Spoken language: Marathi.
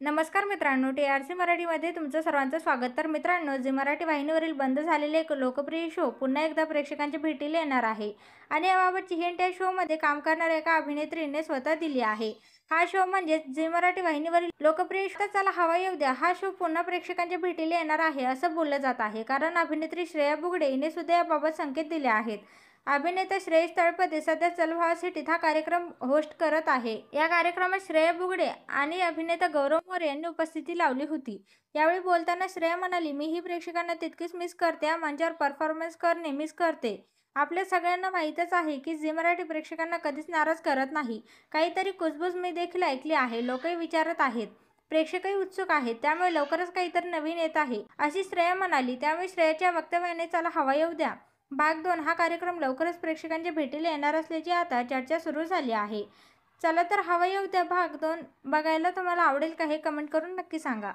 नमस्कार मित्रांनो, TRC मराठीमध्ये तुमचं सर्वांचं स्वागत. तर मित्रांनो, झी मराठी वाहिनीवरील बंद झालेले एक लोकप्रिय शो पुन्हा एकदा प्रेक्षकांच्या भेटीला येणार आहे आणि याबाबतची हिंट या शोमध्ये काम करणाऱ्या एका अभिनेत्रीने स्वतः दिली आहे. हा शो म्हणजे झी मराठी वाहिनीवरील लोकप्रिय शो चला हवा येऊ द्या. हा शो पुन्हा प्रेक्षकांच्या भेटीला येणार आहे असं बोललं जात आहे, कारण अभिनेत्री श्रेया बुगडे हिने सुद्धा याबाबत संकेत दिले आहेत. अभिनेता श्रेयस तळपदे सध्या चल भावा सिटीत हा कार्यक्रम होस्ट करत आहे. या कार्यक्रमात श्रेया बुगडे आणि अभिनेता गौरव मोरे यांनी उपस्थिती लावली होती. यावेळी बोलताना श्रेया म्हणाली, मीही प्रेक्षकांना तितकीच मिस करते. या मंचावर परफॉर्मन्स करणे मिस करते. आपल्या सगळ्यांना माहीतच आहे की झी मराठी प्रेक्षकांना कधीच नाराज करत नाही. काहीतरी कुजबूज मी देखील ऐकली आहे. लोकही विचारत आहेत, प्रेक्षकही उत्सुक आहेत, त्यामुळे लवकरच काहीतरी नवीन येत आहे, अशी श्रेया म्हणाली. त्यामुळे श्रेयाच्या वक्तव्याने चला हवा येऊ द्या भाग 2 हा कार्यक्रम लवकरच प्रेक्षकांच्या भेटीला येणार असल्याची आता चर्चा सुरू झाली आहे. चला तर हवा येऊ द्या भाग 2 बघायला तुम्हाला आवडेल का हे कमेंट करून नक्की सांगा.